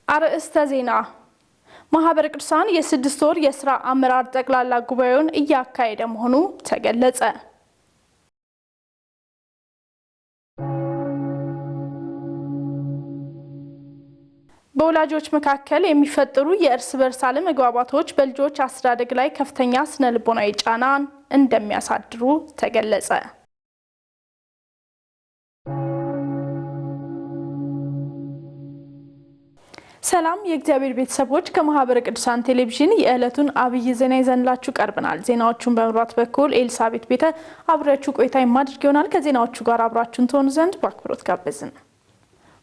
አርእስተ ዜና ማህበረ ቅዱሳን የስድስት ወር የሥራ አመራር ጠቅላላ ጉባኤውን እያካሄደ መሆኑ ተገለጸ። በወላጆች መካከል የሚፈጠሩ የእርስ በርስ አለመግባባቶች በልጆች አስተዳደግ ላይ ከፍተኛ ስነ ልቦናዊ ጫናን እንደሚያሳድሩ ተገለጸ። ሰላም የእግዚአብሔር ቤተሰቦች ከማህበረ ቅዱሳን ቴሌቪዥን የዕለቱን አብይ ዜና ይዘንላችሁ ቀርበናል። ዜናዎቹን በመምራት በኩል ኤልሳቤት ቤተ አብራችሁ ቆይታ የማድርግ ይሆናል። ከዜናዎቹ ጋር አብራችሁን ትሆኑ ዘንድ በአክብሮት ጋበዝን።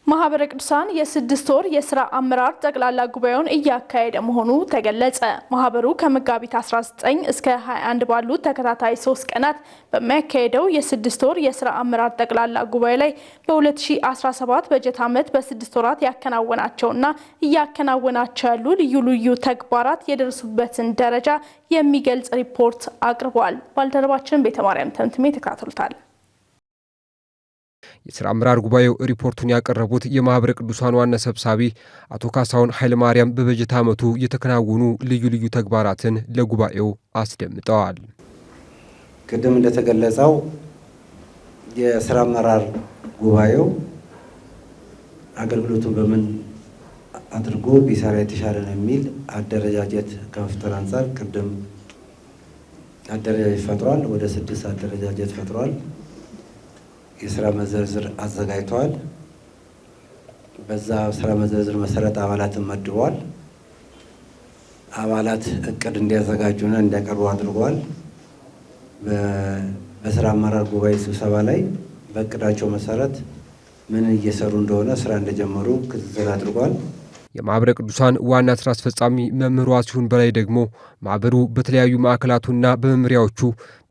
ማህበረ ቅዱሳን የስድስት ወር የሥራ አመራር ጠቅላላ ጉባኤውን እያካሄደ መሆኑ ተገለጸ። ማህበሩ ከመጋቢት 19 እስከ 21 ባሉት ተከታታይ 3 ቀናት በሚያካሄደው የስድስት ወር የሥራ አመራር ጠቅላላ ጉባኤ ላይ በ2017 በጀት ዓመት በስድስት ወራት ያከናወናቸውና እያከናወናቸው ያሉ ልዩ ልዩ ተግባራት የደረሱበትን ደረጃ የሚገልጽ ሪፖርት አቅርቧል። ባልደረባችን ቤተማርያም ተምትሜ ተከታትሎታል። የሥራ አመራር ጉባኤው ሪፖርቱን ያቀረቡት የማህበረ ቅዱሳን ዋና ሰብሳቢ አቶ ካሳሁን ኃይለ ማርያም በበጀት ዓመቱ የተከናወኑ ልዩ ልዩ ተግባራትን ለጉባኤው አስደምጠዋል። ቅድም እንደተገለጸው የሥራ አመራር ጉባኤው አገልግሎቱን በምን አድርጎ ቢሰራ የተሻለ ነው የሚል አደረጃጀት ከመፍጠር አንፃር ቅድም አደረጃጀት ፈጥሯል። ወደ 6 አደረጃጀት ፈጥሯል። የሥራ መዘርዝር አዘጋጅተዋል። በዛ ሥራ መዘርዝር መሰረት አባላትን መድበዋል። አባላት እቅድ እንዲያዘጋጁና እንዲያቀርቡ አድርገዋል። በሥራ አመራር ጉባኤ ስብሰባ ላይ በእቅዳቸው መሰረት ምን እየሰሩ እንደሆነ ስራ እንደጀመሩ ክትትል አድርገዋል። የማህበረ ቅዱሳን ዋና ስራ አስፈጻሚ መምህሩ ሲሆን በላይ ደግሞ ማህበሩ በተለያዩ ማዕከላቱና በመምሪያዎቹ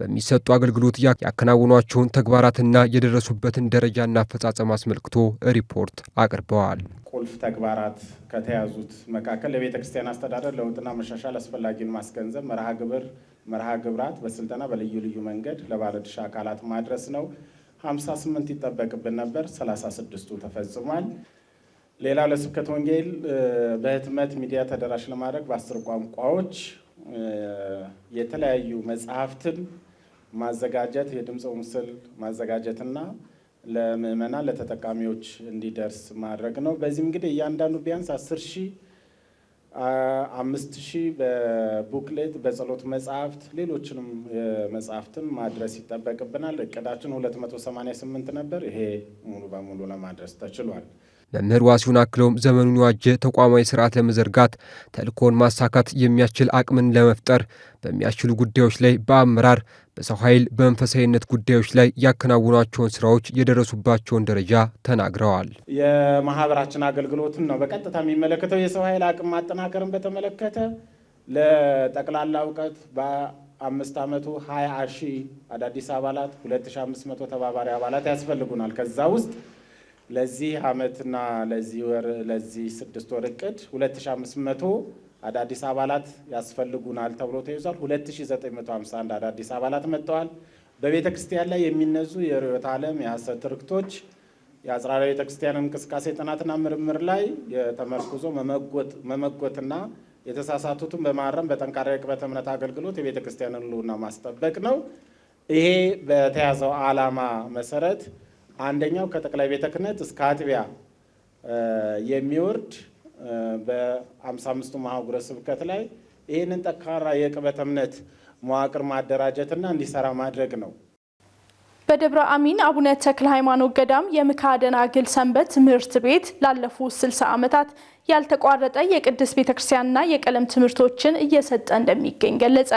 በሚሰጡ አገልግሎት ያከናወኗቸውን ተግባራትና የደረሱበትን ደረጃና አፈጻጸም አስመልክቶ ሪፖርት አቅርበዋል። ቁልፍ ተግባራት ከተያዙት መካከል ለቤተ ክርስቲያን አስተዳደር ለውጥና መሻሻል አስፈላጊውን ማስገንዘብ መርሃ ግብራት በስልጠና በልዩ ልዩ መንገድ ለባለድርሻ አካላት ማድረስ ነው። 58 ይጠበቅብን ነበር፣ 36ቱ ተፈጽሟል። ሌላው ለስብከተ ወንጌል በህትመት ሚዲያ ተደራሽ ለማድረግ በ10 ቋንቋዎች የተለያዩ መጽሐፍትን ማዘጋጀት፣ የድምጽ ምስል ማዘጋጀትና ለምዕመናን ለተጠቃሚዎች እንዲደርስ ማድረግ ነው። በዚህም እንግዲህ እያንዳንዱ ቢያንስ 10,000 5,000 በቡክሌት በጸሎት መጽሐፍት ሌሎችንም መጽሐፍትን ማድረስ ይጠበቅብናል። እቅዳችን 288 ነበር። ይሄ ሙሉ በሙሉ ለማድረስ ተችሏል። መምህር ዋሲሁን አክለውም ዘመኑን የዋጀ ተቋማዊ ስርዓት ለመዘርጋት ተልእኮን ማሳካት የሚያስችል አቅምን ለመፍጠር በሚያስችሉ ጉዳዮች ላይ በአመራር በሰው ኃይል በመንፈሳዊነት ጉዳዮች ላይ ያከናወኗቸውን ስራዎች የደረሱባቸውን ደረጃ ተናግረዋል። የማህበራችን አገልግሎትን ነው በቀጥታ የሚመለከተው። የሰው ኃይል አቅም ማጠናከርን በተመለከተ ለጠቅላላ እውቀት በ5 ዓመቱ 20,000 አዳዲስ አባላት 2,500 ተባባሪ አባላት ያስፈልጉናል። ከዛ ውስጥ ለዚህ ዓመትና ለዚህ 6 ወር እቅድ 2,500 አዳዲስ አባላት ያስፈልጉናል ተብሎ ተይዟል። 2,951 አዳዲስ አባላት መጥተዋል። በቤተ ክርስቲያን ላይ የሚነዙ የርዕዮተ ዓለም የሐሰት ትርክቶች የአጽራረ ቤተ ክርስቲያን እንቅስቃሴ ጥናትና ምርምር ላይ የተመርኩዞ መመጎትና የተሳሳቱትን በማረም በጠንካራ የቅበተ እምነት አገልግሎት የቤተ ክርስቲያንን ሕልውና ማስጠበቅ ነው። ይሄ በተያዘው ዓላማ መሰረት አንደኛው ከጠቅላይ ቤተ ክህነት እስከ አጥቢያ የሚወርድ በ55ቱ አህጉረ ስብከት ላይ ይህንን ጠንካራ የቅበተ እምነት መዋቅር ማደራጀትና እንዲሰራ ማድረግ ነው። በደብረ አሚን አቡነ ተክለ ሃይማኖት ገዳም የምክሐ ደናግል ሰንበት ትምህርት ቤት ላለፉት 60 ዓመታት ያልተቋረጠ የቅድስት ቤተክርስቲያንና የቀለም ትምህርቶችን እየሰጠ እንደሚገኝ ገለጸ።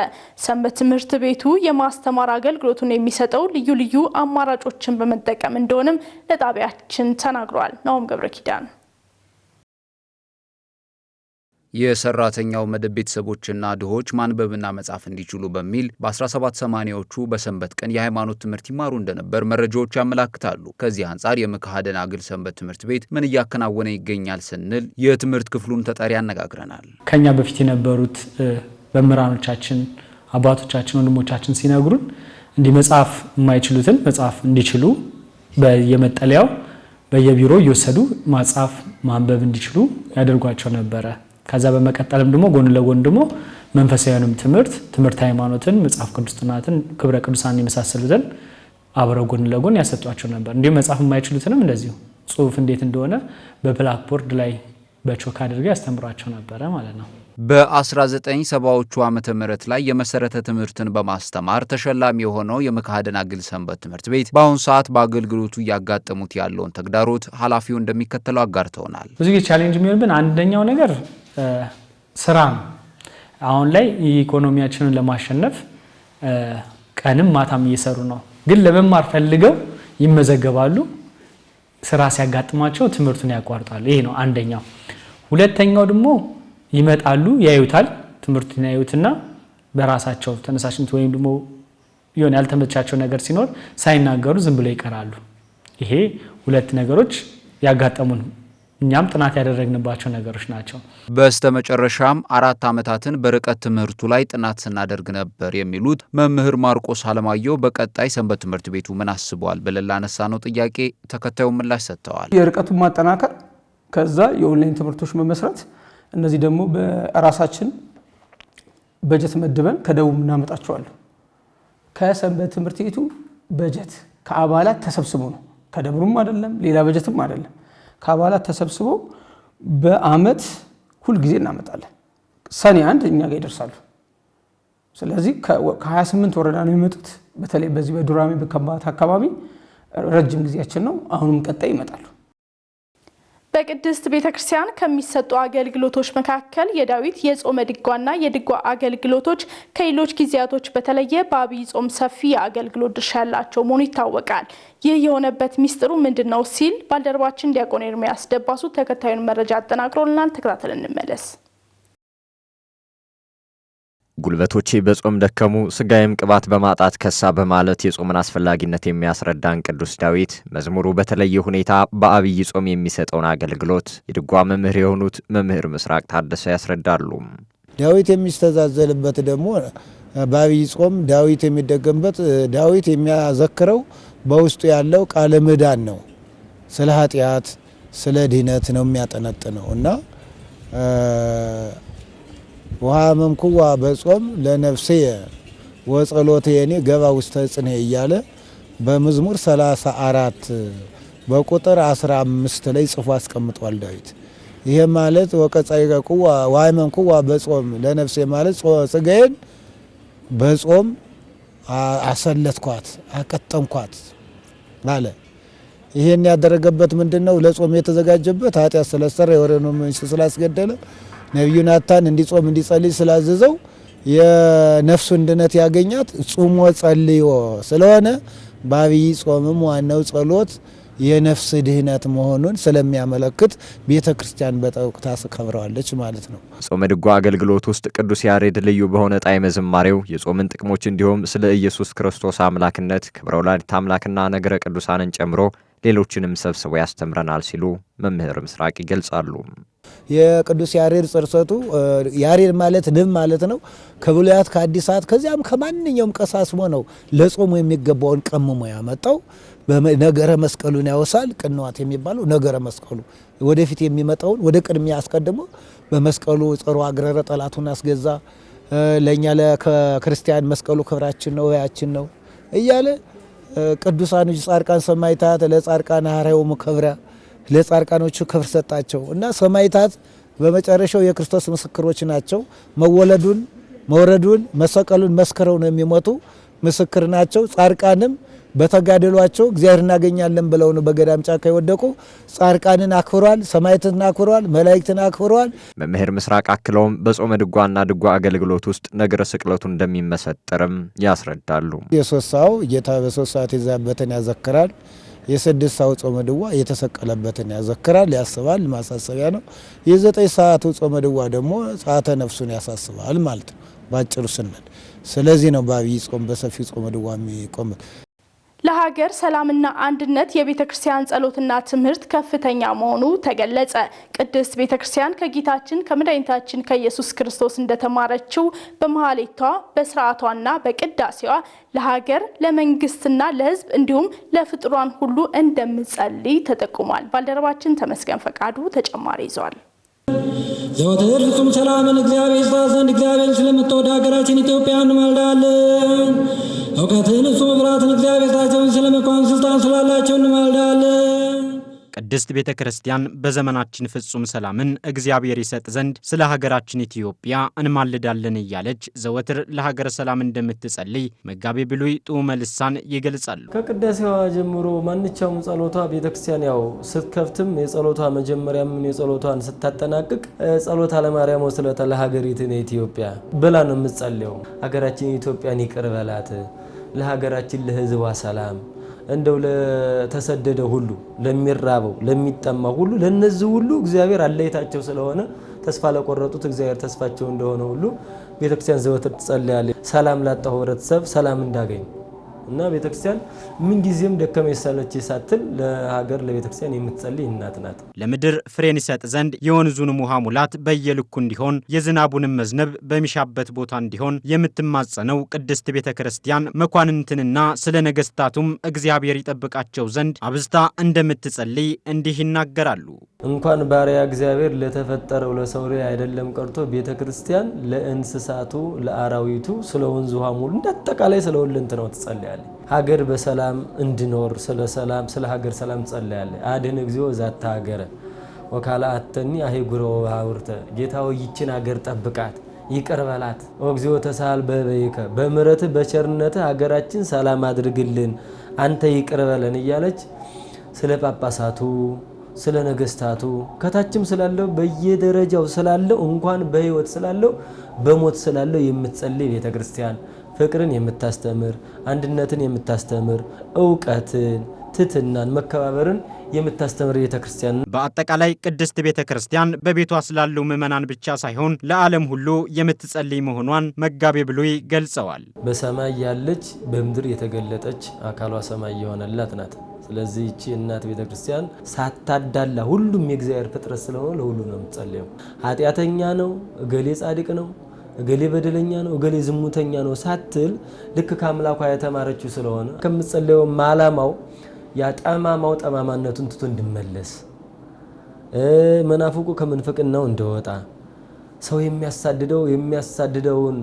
ሰንበት ትምህርት ቤቱ የማስተማር አገልግሎቱን የሚሰጠው ልዩ ልዩ አማራጮችን በመጠቀም እንደሆነም ለጣቢያችን ተናግሯል። ናኦም ገብረ ኪዳን የሰራተኛው መደብ ቤተሰቦችና ድሆች ማንበብና መጻፍ እንዲችሉ በሚል በ1780ዎቹ በሰንበት ቀን የሃይማኖት ትምህርት ይማሩ እንደነበር መረጃዎች ያመለክታሉ። ከዚህ አንጻር የምክሐ ደናግል ሰንበት ትምህርት ቤት ምን እያከናወነ ይገኛል ስንል የትምህርት ክፍሉን ተጠሪ አነጋግረናል። ከኛ በፊት የነበሩት መምህራኖቻችን፣ አባቶቻችን፣ ወንድሞቻችን ሲነግሩን እንዲህ መጻፍ የማይችሉትን መጻፍ እንዲችሉ በየመጠለያው በየቢሮ እየወሰዱ ማጻፍ ማንበብ እንዲችሉ ያደርጓቸው ነበረ። ከዛ በመቀጠልም ደግሞ ጎን ለጎን ደግሞ መንፈሳዊንም ትምህርት ሃይማኖትን፣ መጽሐፍ ቅዱስ ጥናትን፣ ክብረ ቅዱሳን የመሳሰሉትን አብረው ጎን ለጎን ያሰጧቸው ነበር። እንዲሁም መጽሐፍ የማይችሉትንም እንደዚሁ ጽሁፍ እንዴት እንደሆነ በብላክቦርድ ላይ በቾክ አድርገው ያስተምሯቸው ነበረ ማለት ነው። በ1970ዎቹ ዓመተ ምህረት ላይ የመሰረተ ትምህርትን በማስተማር ተሸላሚ የሆነው የመካነ ደናግል ሰንበት ትምህርት ቤት በአሁኑ ሰዓት በአገልግሎቱ እያጋጠሙት ያለውን ተግዳሮት ኃላፊው እንደሚከተለው አጋርተውናል። ብዙ ጊዜ ቻሌንጅ የሚሆንብን አንደኛው ነገር ስራ ነው። አሁን ላይ ኢኮኖሚያችንን ለማሸነፍ ቀንም ማታም እየሰሩ ነው። ግን ለመማር ፈልገው ይመዘገባሉ። ስራ ሲያጋጥማቸው ትምህርቱን ያቋርጣሉ። ይሄ ነው አንደኛው። ሁለተኛው ደግሞ ይመጣሉ፣ ያዩታል፣ ትምህርቱን ያዩትና በራሳቸው ተነሳሽነት ወይም ደግሞ የሆነ ያልተመቻቸው ነገር ሲኖር ሳይናገሩ ዝም ብለው ይቀራሉ። ይሄ ሁለት ነገሮች ያጋጠሙን እኛም ጥናት ያደረግንባቸው ነገሮች ናቸው። በስተመጨረሻም 4 ዓመታትን በርቀት ትምህርቱ ላይ ጥናት ስናደርግ ነበር የሚሉት መምህር ማርቆስ አለማየሁ በቀጣይ ሰንበት ትምህርት ቤቱ ምን አስቧል ብለን ላነሳነው ጥያቄ ተከታዩን ምላሽ ሰጥተዋል። የርቀቱን ማጠናከር፣ ከዛ የኦንላይን ትምህርቶች መመስረት፣ እነዚህ ደግሞ በራሳችን በጀት መድበን ከደቡብ እናመጣቸዋለን። ከሰንበት ትምህርት ቤቱ በጀት ከአባላት ተሰብስቦ ነው፣ ከደብሩም አይደለም ሌላ በጀትም አይደለም። ከአባላት ተሰብስቦ በአመት ሁል ጊዜ እናመጣለን። ሰኔ 1 እኛ ጋር ይደርሳሉ። ስለዚህ ከ28 ወረዳ ነው የሚመጡት። በተለይ በዚህ በዱራሜ በከምባታ አካባቢ ረጅም ጊዜያችን ነው። አሁንም ቀጣይ ይመጣሉ። በቅድስት ቤተክርስቲያን ከሚሰጡ አገልግሎቶች መካከል የዳዊት የጾመ ድጓና የድጓ አገልግሎቶች ከሌሎች ጊዜያቶች በተለየ በአብይ ጾም ሰፊ የአገልግሎት ድርሻ ያላቸው መሆኑ ይታወቃል። ይህ የሆነበት ሚስጥሩ ምንድነው ሲል ባልደረባችን ዲያቆን ኤርሚያስ ደባሱ ተከታዩን መረጃ አጠናቅሮልናል። ተከታተል እንመለስ። ጉልበቶቼ በጾም ደከሙ ስጋዬም ቅባት በማጣት ከሳ በማለት የጾምን አስፈላጊነት የሚያስረዳን ቅዱስ ዳዊት መዝሙሩ በተለየ ሁኔታ በአብይ ጾም የሚሰጠውን አገልግሎት የድጓ መምህር የሆኑት መምህር ምስራቅ ታደሰ ያስረዳሉ። ዳዊት የሚስተዛዘልበት ደግሞ በአብይ ጾም ዳዊት የሚደገምበት ዳዊት የሚያዘክረው በውስጡ ያለው ቃለ ምዕዳን ነው። ስለ ኃጢአት ስለ ድህነት ነው የሚያጠነጥነው እና ውሃ መንኩዋ በጾም ለነፍሴ ወጸሎቴኒ ገባ ውስተ ጽኔ እያለ በመዝሙር 34 በቁጥር 15 ላይ ጽፎ አስቀምጧል ዳዊት። ይሄ ማለት ወቀጻይቀቁዋ ውሃ መንኩዋ በጾም ለነፍሴ ማለት ጽጌን በጾም አሰለትኳት አቀጠምኳት አለ። ይሄን ያደረገበት ምንድነው? ለጾም የተዘጋጀበት ኃጢአት ስለሰራ የወረኑ መንሽ ስላስገደለ ነብዩ ናታን እንዲጾም እንዲጸልይ ስላዘዘው የነፍሱን ድነት ያገኛት ጾሞ ጸልዮ ስለሆነ በአብይ ጾምም ዋናው ጸሎት የነፍስ ድህነት መሆኑን ስለሚያመለክት ቤተክርስቲያን በጠውቅ ታስከብረዋለች ማለት ነው። ጾመ ድጓ አገልግሎት ውስጥ ቅዱስ ያሬድ ልዩ በሆነ ጣዕመ ዝማሬው የጾምን ጥቅሞች እንዲሁም ስለ ኢየሱስ ክርስቶስ አምላክነት ክብረ ወላዲተ አምላክና ነገረ ቅዱሳንን ጨምሮ ሌሎችንም ሰብስቦ ያስተምረናል ሲሉ መምህር ምስራቅ ይገልጻሉ። የቅዱስ ያሬድ ጽርሰቱ ያሬድ ማለት ንብ ማለት ነው። ከብሉያት ከአዲሳት ከዚያም ከማንኛውም ቀሳስሞ ነው ለጾሙ የሚገባውን ቀምሞ ያመጣው። በነገረ መስቀሉን ያወሳል። ቅንዋት የሚባለው ነገረ መስቀሉ ወደፊት የሚመጣውን ወደ ቅድሚያ አስቀድሞ በመስቀሉ ጸሩ አግረረ ጠላቱን አስገዛ። ለኛ ለክርስቲያን መስቀሉ ክብራችን ነው ያችን ነው እያለ ቅዱሳን ጻድቃን ሰማዕታት ለጻድቃን ሐዋርያው ክብራ ለጻድቃኖቹ ክብር ሰጣቸው እና ሰማዕታት በመጨረሻው የክርስቶስ ምስክሮች ናቸው። መወለዱን መውረዱን መሰቀሉን መስከረው ነው የሚሞቱ ምስክር ናቸው። ጻድቃንም በተጋደሏቸው እግዚአብሔር እናገኛለን ብለው ነው በገዳም ጫካ የወደቁ። ጻድቃንን አክብሯል፣ ሰማዕታትን አክብሯል፣ መላእክትን አክብሯል። መምህር ምስራቅ አክለውም በጾመ ድጓና ድጓ አገልግሎት ውስጥ ነገረ ስቅለቱ እንደሚመሰጠርም ያስረዳሉ። የሶስት ሰዓው ጌታ በሶስት ሰዓት የዛበትን ያዘክራል። የስድስት ሰዓው ጾመ ድጓ የተሰቀለበትን ያዘክራል፣ ያስባል፣ ማሳሰቢያ ነው። የዘጠኝ ሰዓቱ ጾመ ድጓ ደግሞ ጸአተ ነፍሱን ያሳስባል ማለት ነው ባጭሩ ስንል። ስለዚህ ነው በአብይ ጾም በሰፊው ጾመ ድጓ የሚቆም። ለሀገር ሰላምና አንድነት የቤተክርስቲያን ጸሎትና ትምህርት ከፍተኛ መሆኑ ተገለጸ። ቅድስት ቤተክርስቲያን ከጌታችን ከመድኃኒታችን ከኢየሱስ ክርስቶስ እንደተማረችው በመሐሌቷ በስርዓቷና በቅዳሴዋ ለሀገር ለመንግስትና ለሕዝብ እንዲሁም ለፍጥሯን ሁሉ እንደምትጸልይ ተጠቁሟል። ባልደረባችን ተመስገን ፈቃዱ ተጨማሪ ይዟል። ዘወትር ፍጹም ሰላምን እግዚአብሔር ይስጣት ዘንድ እግዚአብሔር ስለምትወድ ሀገራችን ኢትዮጵያን እንማልዳለን። እውቀትን እሱ መብራትን እግዚአብሔር ታቸውን ስለመኳን ስልጣን ስላላቸው እንማልዳለን። ቅድስት ቤተ ክርስቲያን በዘመናችን ፍጹም ሰላምን እግዚአብሔር ይሰጥ ዘንድ ስለ ሀገራችን ኢትዮጵያ እንማልዳለን እያለች ዘወትር ለሀገር ሰላም እንደምትጸልይ መጋቤ ብሉይ ጡመ ልሳን ይገልጻሉ። ከቅዳሴዋ ጀምሮ ማንኛውም ጸሎቷ ቤተ ክርስቲያን ያው ስትከፍትም የጸሎቷ መጀመሪያም የጸሎቷን ስታጠናቅቅ ጸሎታ ለማርያም ወስለታ ለሀገሪቱን ኢትዮጵያ ብላ ነው የምትጸልየው። ሀገራችን ኢትዮጵያን ይቅር በላት፣ ለሀገራችን ለሕዝቧ ሰላም እንደው ለተሰደደ ሁሉ ለሚራበው ለሚጠማ ሁሉ ለነዚህ ሁሉ እግዚአብሔር አለይታቸው ስለሆነ ተስፋ ለቆረጡት እግዚአብሔር ተስፋቸው እንደሆነ ሁሉ ቤተክርስቲያን ዘወትር ትጸልያለች። ሰላም ላጣው ህብረተሰብ ሰላም እንዳገኝ እና ቤተክርስቲያን ምን ጊዜም ደከመኝ ሰለቸኝ ሳትል ለሀገር ለቤተክርስቲያን የምትጸልይ እናት ናት። ለምድር ፍሬን ይሰጥ ዘንድ የወንዙንም ውሃ ሙላት በየልኩ እንዲሆን የዝናቡንም መዝነብ በሚሻበት ቦታ እንዲሆን የምትማጸነው ቅድስት ቤተክርስቲያን መኳንንትንና ስለ ነገስታቱም እግዚአብሔር ይጠብቃቸው ዘንድ አብዝታ እንደምትጸልይ እንዲህ ይናገራሉ። እንኳን ባሪያ እግዚአብሔር ለተፈጠረው ለሰው ላይ አይደለም ቀርቶ ቤተክርስቲያን ለእንስሳቱ ለአራዊቱ ስለ ወንዙ ውሃ ሙሉ እንደተጠቃላይ ስለ ሁሉንት ነው ትጸልያለች። ሀገር በሰላም እንድኖር ስለ ሰላም ስለ ሀገር ሰላም ትጸልያለች። አድን እግዚኦ ዛታ ሀገረ ወካላ አተኒ አህጉረ ወባውርተ ጌታው ይችን ሀገር ጠብቃት ይቅር በላት። እግዚኦ ተሳል በበይከ በምሕረት በቸርነት ሀገራችን ሰላም አድርግልን አንተ ይቅር በለን እያለች ስለ ጳጳሳቱ ስለ ነገስታቱ ከታችም ስላለው በየደረጃው ስላለው እንኳን በህይወት ስላለው በሞት ስላለው የምትጸልይ ቤተክርስቲያን ፍቅርን የምታስተምር አንድነትን የምታስተምር ዕውቀትን ትትናን መከባበርን የምታስተምር ቤተክርስቲያን። በአጠቃላይ ቅድስት ቤተክርስቲያን በቤቷ ስላለው ምእመናን ብቻ ሳይሆን ለዓለም ሁሉ የምትጸልይ መሆኗን መጋቤ ብሉይ ገልጸዋል። በሰማይ ያለች በምድር የተገለጠች አካሏ ሰማይ የሆነላት ናት። ስለዚህ እቺ እናት ቤተክርስቲያን ሳታዳላ ሁሉም የእግዚአብሔር ፍጥረት ስለሆነ ለሁሉ ነው የምትጸልየው። ኃጢአተኛ ነው እገሌ ጻድቅ ነው እገሌ በደለኛ ነው እገሌ ዝሙተኛ ነው ሳትል ልክ ከአምላኳ የተማረችው ስለሆነ ከምትጸልየው ዓላማው ያጠማማው ጠማማነቱን ትቶ እንድመለስ መናፍቁ ከምንፍቅናው እንደወጣ ሰው የሚያሳድደውን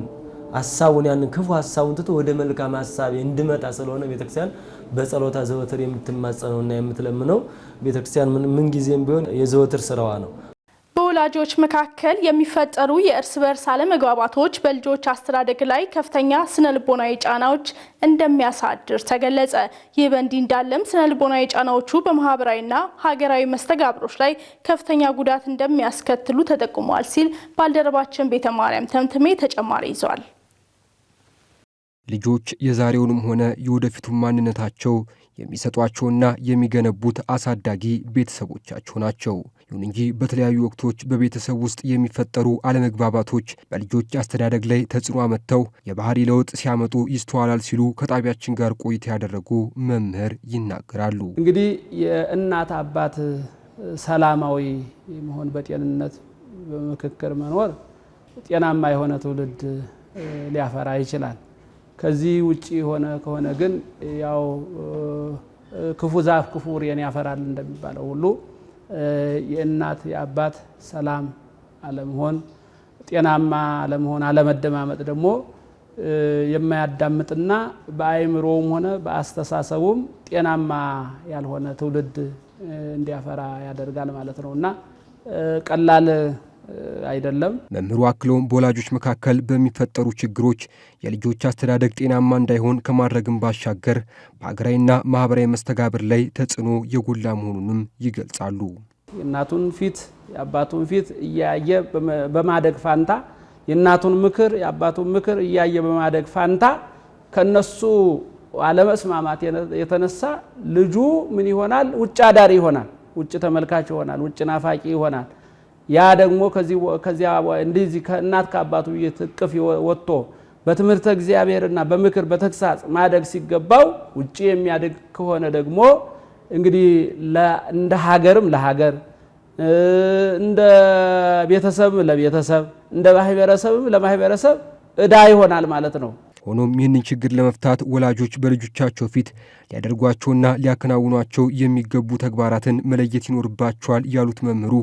ሐሳቡን ያን ክፉ ሐሳቡን ትቶ ወደ መልካም ሐሳብ እንድመጣ ስለሆነ ቤተክርስቲያን በጸሎታ ዘወትር የምትማጸነውና የምትለምነው ቤተክርስቲያን ምን ጊዜም ቢሆን የዘወትር ስራዋ ነው። በወላጆች መካከል የሚፈጠሩ የእርስ በርስ አለመግባባቶች በልጆች አስተዳደግ ላይ ከፍተኛ ስነልቦናዊ ጫናዎች እንደሚያሳድር ተገለጸ። ይህ በእንዲህ እንዳለም ስነልቦናዊ ጫናዎቹ በማህበራዊና ሀገራዊ መስተጋብሮች ላይ ከፍተኛ ጉዳት እንደሚያስከትሉ ተጠቁሟል ሲል ባልደረባችን ቤተ ማርያም ተምትሜ ተጨማሪ ይዟል። ልጆች የዛሬውንም ሆነ የወደፊቱን ማንነታቸው የሚሰጧቸውና የሚገነቡት አሳዳጊ ቤተሰቦቻቸው ናቸው። ይሁን እንጂ በተለያዩ ወቅቶች በቤተሰብ ውስጥ የሚፈጠሩ አለመግባባቶች በልጆች አስተዳደግ ላይ ተጽዕኖ አመጥተው የባህሪ ለውጥ ሲያመጡ ይስተዋላል ሲሉ ከጣቢያችን ጋር ቆይታ ያደረጉ መምህር ይናገራሉ። እንግዲህ የእናት አባት ሰላማዊ መሆን በጤንነት በምክክር መኖር ጤናማ የሆነ ትውልድ ሊያፈራ ይችላል። ከዚህ ውጪ ሆነ ከሆነ ግን ያው ክፉ ዛፍ ክፉ ፍሬን ያፈራል እንደሚባለው ሁሉ የእናት የአባት ሰላም አለመሆን ጤናማ አለመሆን አለመደማመጥ ደግሞ የማያዳምጥና በአይምሮውም ሆነ በአስተሳሰቡም ጤናማ ያልሆነ ትውልድ እንዲያፈራ ያደርጋል ማለት ነውና ቀላል አይደለም። መምህሩ አክለውም በወላጆች መካከል በሚፈጠሩ ችግሮች የልጆች አስተዳደግ ጤናማ እንዳይሆን ከማድረግም ባሻገር በሀገራዊና ማህበራዊ መስተጋብር ላይ ተጽዕኖ የጎላ መሆኑንም ይገልጻሉ። የእናቱን ፊት የአባቱን ፊት እያየ በማደግ ፋንታ የእናቱን ምክር የአባቱን ምክር እያየ በማደግ ፋንታ ከነሱ አለመስማማት የተነሳ ልጁ ምን ይሆናል? ውጭ አዳሪ ይሆናል፣ ውጭ ተመልካች ይሆናል፣ ውጭ ናፋቂ ይሆናል። ያ ደግሞ ከዚያ እንደዚህ ከእናት ከአባቱ እቅፍ ወጥቶ በትምህርተ እግዚአብሔርና በምክር በተግሳጽ ማደግ ሲገባው ውጪ የሚያድግ ከሆነ ደግሞ እንግዲህ እንደ ሀገርም ለሀገር እንደ ቤተሰብ ለቤተሰብ እንደ ማህበረሰብም ለማህበረሰብ ዕዳ ይሆናል ማለት ነው። ሆኖም ይህንን ችግር ለመፍታት ወላጆች በልጆቻቸው ፊት ሊያደርጓቸውና ሊያከናውኗቸው የሚገቡ ተግባራትን መለየት ይኖርባቸዋል ያሉት መምህሩ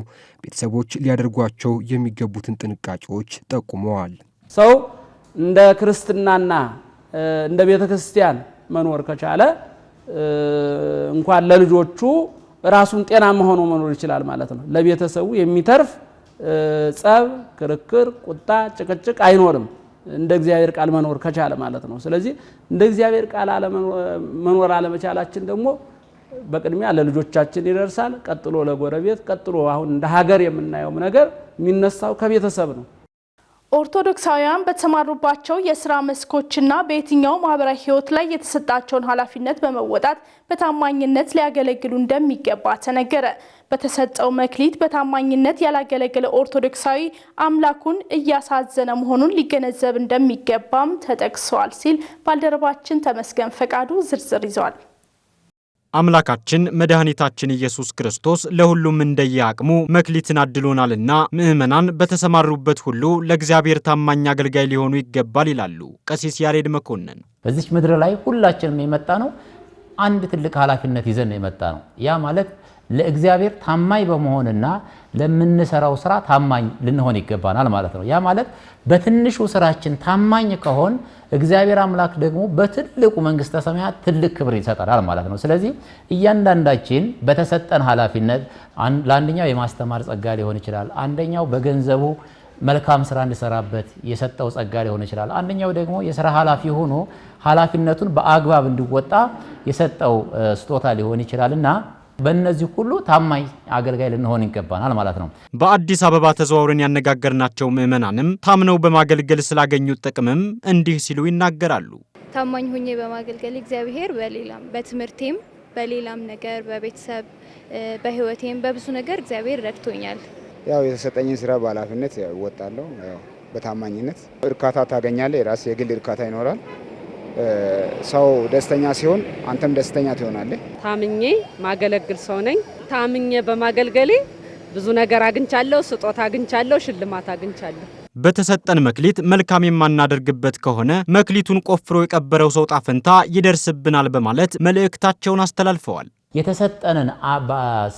ቤተሰቦች ሊያደርጓቸው የሚገቡትን ጥንቃቄዎች ጠቁመዋል። ሰው እንደ ክርስትናና እንደ ቤተ ክርስቲያን መኖር ከቻለ እንኳን ለልጆቹ ራሱን ጤናማ ሆኖ መኖር ይችላል ማለት ነው። ለቤተሰቡ የሚተርፍ ጸብ፣ ክርክር፣ ቁጣ፣ ጭቅጭቅ አይኖርም እንደ እግዚአብሔር ቃል መኖር ከቻለ ማለት ነው። ስለዚህ እንደ እግዚአብሔር ቃል መኖር አለመቻላችን ደግሞ በቅድሚያ ለልጆቻችን ይደርሳል፣ ቀጥሎ ለጎረቤት፣ ቀጥሎ አሁን እንደ ሀገር የምናየው ነገር የሚነሳው ከቤተሰብ ነው። ኦርቶዶክሳውያን በተሰማሩባቸው የስራ መስኮችና በየትኛው ማህበራዊ ህይወት ላይ የተሰጣቸውን ኃላፊነት በመወጣት በታማኝነት ሊያገለግሉ እንደሚገባ ተነገረ። በተሰጠው መክሊት በታማኝነት ያላገለገለ ኦርቶዶክሳዊ አምላኩን እያሳዘነ መሆኑን ሊገነዘብ እንደሚገባም ተጠቅሷል ሲል ባልደረባችን ተመስገን ፈቃዱ ዝርዝር ይዟል። አምላካችን መድኃኒታችን ኢየሱስ ክርስቶስ ለሁሉም እንደየአቅሙ መክሊትን አድሎናልና ምእመናን በተሰማሩበት ሁሉ ለእግዚአብሔር ታማኝ አገልጋይ ሊሆኑ ይገባል ይላሉ ቀሲስ ያሬድ መኮንን። በዚህ ምድር ላይ ሁላችንም የመጣ ነው አንድ ትልቅ ኃላፊነት ይዘን የመጣ ነው። ያ ማለት ለእግዚአብሔር ታማኝ በመሆንና ለምንሰራው ስራ ታማኝ ልንሆን ይገባናል ማለት ነው። ያ ማለት በትንሹ ስራችን ታማኝ ከሆን እግዚአብሔር አምላክ ደግሞ በትልቁ መንግስተ ሰማያት ትልቅ ክብር ይሰጣል ማለት ነው። ስለዚህ እያንዳንዳችን በተሰጠን ኃላፊነት ለአንደኛው የማስተማር ጸጋ ሊሆን ይችላል፣ አንደኛው በገንዘቡ መልካም ስራ እንዲሰራበት የሰጠው ጸጋ ሊሆን ይችላል፣ አንደኛው ደግሞ የሥራ ኃላፊ ሆኖ ኃላፊነቱን በአግባብ እንዲወጣ የሰጠው ስጦታ ሊሆን ይችላልና በእነዚህ ሁሉ ታማኝ አገልጋይ ልንሆን ይገባናል ማለት ነው። በአዲስ አበባ ተዘዋውረን ያነጋገርናቸው ምእመናንም ታምነው በማገልገል ስላገኙት ጥቅምም እንዲህ ሲሉ ይናገራሉ። ታማኝ ሆኜ በማገልገል እግዚአብሔር በሌላም በትምህርቴም በሌላም ነገር በቤተሰብ በህይወቴም በብዙ ነገር እግዚአብሔር ረድቶኛል። ያው የተሰጠኝን ስራ በኃላፊነት እወጣለሁ። ያው በታማኝነት እርካታ ታገኛለህ። የራስ የግል እርካታ ይኖራል። ሰው ደስተኛ ሲሆን አንተም ደስተኛ ትሆናለህ። ታምኜ ማገለግል ሰው ነኝ። ታምኜ በማገልገሌ ብዙ ነገር አግኝቻለሁ፣ ስጦታ አግኝቻለሁ፣ ሽልማት አግኝቻለሁ። በተሰጠን መክሊት መልካም የማናደርግበት ከሆነ መክሊቱን ቆፍሮ የቀበረው ሰው ጣፈንታ ይደርስብናል በማለት መልእክታቸውን አስተላልፈዋል። የተሰጠንን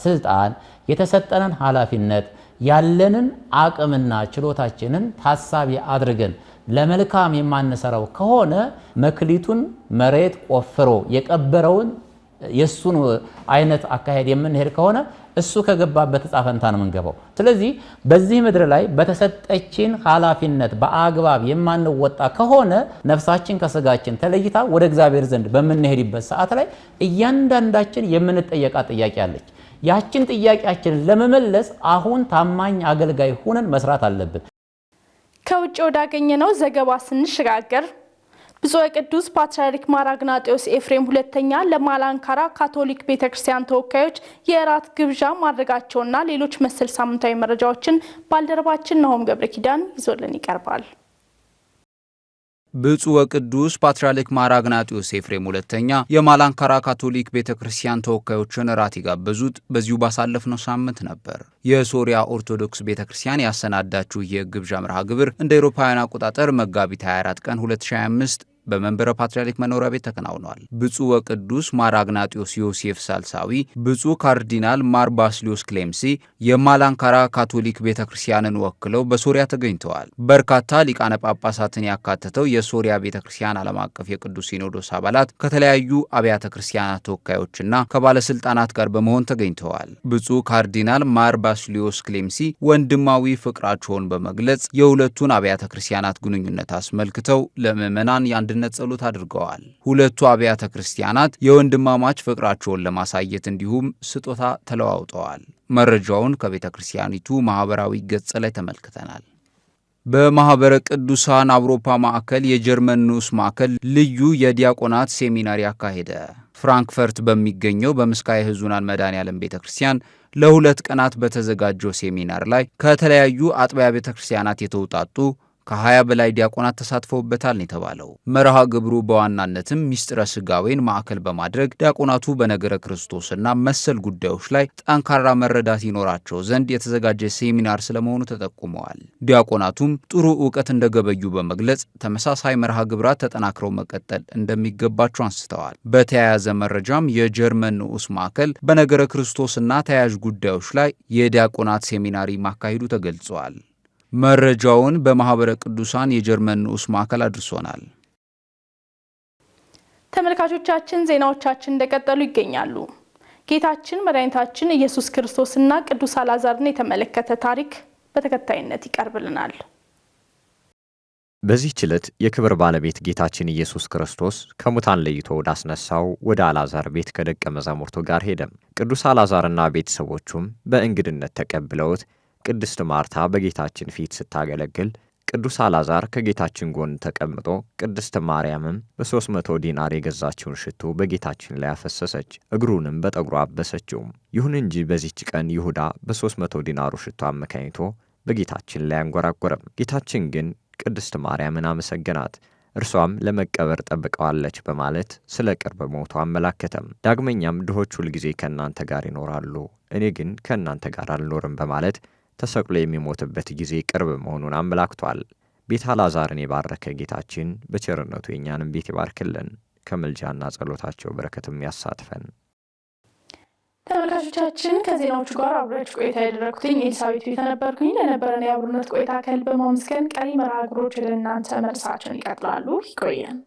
ስልጣን የተሰጠንን ኃላፊነት ያለንን አቅምና ችሎታችንን ታሳቢ አድርገን ለመልካም የማንሰራው ከሆነ መክሊቱን መሬት ቆፍሮ የቀበረውን የሱን አይነት አካሄድ የምንሄድ ከሆነ እሱ ከገባበት ጻፈንታ ነው የምንገባው። ስለዚህ በዚህ ምድር ላይ በተሰጠችን ኃላፊነት በአግባብ የማንወጣ ከሆነ ነፍሳችን ከስጋችን ተለይታ ወደ እግዚአብሔር ዘንድ በምንሄድበት ሰዓት ላይ እያንዳንዳችን የምንጠየቃ ጥያቄ አለች። ያችን ጥያቄያችንን ለመመለስ አሁን ታማኝ አገልጋይ ሆነን መስራት አለብን። ከውጭ ወዳገኘነው ዘገባ ስንሸጋገር ብፁዕ ቅዱስ ፓትርያርክ ማር አግናጢዮስ ኤፍሬም ሁለተኛ ለማላንካራ ካቶሊክ ቤተክርስቲያን ተወካዮች የእራት ግብዣ ማድረጋቸውና ሌሎች መሰል ሳምንታዊ መረጃዎችን ባልደረባችን ናሆም ገብረ ኪዳን ይዞልን ይቀርባል። ብፁዕ ቅዱስ ፓትርያርክ ማር አግናጢዮስ ኤፍሬም ሁለተኛ የማላንካራ ካቶሊክ ቤተክርስቲያን ተወካዮችን እራት የጋበዙት በዚሁ ባሳለፍነው ሳምንት ነበር። የሶሪያ ኦርቶዶክስ ቤተክርስቲያን ያሰናዳችው የግብዣ መርሃ ግብር እንደ አውሮፓውያን አቆጣጠር መጋቢት 24 ቀን 2025 በመንበረ ፓትርያርክ መኖሪያ ቤት ተከናውኗል። ብፁዕ ወቅዱስ ማር አግናጢዮስ ዮሴፍ ሳልሳዊ፣ ብፁዕ ካርዲናል ማር ባስሊዮስ ክሌምሲ የማላንካራ ካቶሊክ ቤተክርስቲያንን ወክለው በሶሪያ ተገኝተዋል። በርካታ ሊቃነ ጳጳሳትን ያካተተው የሶሪያ ቤተክርስቲያን ዓለም አቀፍ የቅዱስ ሲኖዶስ አባላት ከተለያዩ አብያተ ክርስቲያናት ተወካዮችና ከባለስልጣናት ጋር በመሆን ተገኝተዋል። ብፁዕ ካርዲናል ማር ባስሊዮስ ክሌምሲ ወንድማዊ ፍቅራቸውን በመግለጽ የሁለቱን አብያተ ክርስቲያናት ግንኙነት አስመልክተው ለምዕመናን የአንድነት ጸሎት አድርገዋል። ሁለቱ አብያተ ክርስቲያናት የወንድማማች ፍቅራቸውን ለማሳየት እንዲሁም ስጦታ ተለዋውጠዋል። መረጃውን ከቤተ ክርስቲያኒቱ ማህበራዊ ገጽ ላይ ተመልክተናል። በማህበረ ቅዱሳን አውሮፓ ማዕከል የጀርመን ንዑስ ማዕከል ልዩ የዲያቆናት ሴሚናሪ አካሄደ። ፍራንክፈርት በሚገኘው በምስካየ ሕዙናን መድኃኔዓለም ቤተክርስቲያን ለ2 ቀናት በተዘጋጀው ሴሚናር ላይ ከተለያዩ አጥቢያ ቤተክርስቲያናት የተውጣጡ ከ20 በላይ ዲያቆናት ተሳትፈውበታል ነው የተባለው። መርሃ ግብሩ በዋናነትም ሚስጥረ ስጋዌን ማዕከል በማድረግ ዲያቆናቱ በነገረ ክርስቶስና መሰል ጉዳዮች ላይ ጠንካራ መረዳት ይኖራቸው ዘንድ የተዘጋጀ ሴሚናር ስለመሆኑ ተጠቁመዋል። ዲያቆናቱም ጥሩ ዕውቀት እንደገበዩ በመግለጽ ተመሳሳይ መርሃ ግብራት ተጠናክረው መቀጠል እንደሚገባቸው አንስተዋል። በተያያዘ መረጃም የጀርመን ንዑስ ማዕከል በነገረ ክርስቶስና ተያያዥ ጉዳዮች ላይ የዲያቆናት ሴሚናሪ ማካሄዱ ተገልጿል። መረጃውን በማህበረ ቅዱሳን የጀርመን ንዑስ ማዕከል አድርሶናል። ተመልካቾቻችን ዜናዎቻችን እንደቀጠሉ ይገኛሉ። ጌታችን መድኃኒታችን ኢየሱስ ክርስቶስና ቅዱስ አልዓዛርን የተመለከተ ታሪክ በተከታይነት ይቀርብልናል። በዚህ ዕለት የክብር ባለቤት ጌታችን ኢየሱስ ክርስቶስ ከሙታን ለይቶ ወዳስነሳው ወደ አልዓዛር ቤት ከደቀ መዛሙርቱ ጋር ሄደ። ቅዱስ አልዓዛርና ቤተሰቦቹም በእንግድነት ተቀብለውት ቅድስት ማርታ በጌታችን ፊት ስታገለግል ቅዱስ አልዓዛር ከጌታችን ጎን ተቀምጦ ቅድስት ማርያምም በ300 ዲናር የገዛችውን ሽቱ በጌታችን ላይ አፈሰሰች፣ እግሩንም በጠጉሯ አበሰችው። ይሁን እንጂ በዚህች ቀን ይሁዳ በ300 ዲናሩ ሽቱ አመካኝቶ በጌታችን ላይ አንጎራጎረም። ጌታችን ግን ቅድስት ማርያምን አመሰገናት። እርሷም ለመቀበር ጠብቀዋለች በማለት ስለ ቅርብ ሞቱ አመላከተም። ዳግመኛም ድሆች ሁልጊዜ ከእናንተ ጋር ይኖራሉ፣ እኔ ግን ከእናንተ ጋር አልኖርም በማለት ተሰቅሎ የሚሞትበት ጊዜ ቅርብ መሆኑን አመላክቷል። ቤተ አልዓዛርን የባረከ ጌታችን በቸርነቱ የኛንም ቤት ይባርክልን፣ ከምልጃና ጸሎታቸው በረከትም ያሳትፈን። ተመልካቾቻችን ከዜናዎቹ ጋር አብራችሁ ቆይታ ያደረኩትኝ ኤልሳቤት ቤተ ነበርኩኝ። ለነበረን የአብሮነት ቆይታ ከልብ በማመስገን ቀሪ መርሃ ግብሮች ወደ እናንተ መድረሳቸውን ይቀጥላሉ። ይቆየን።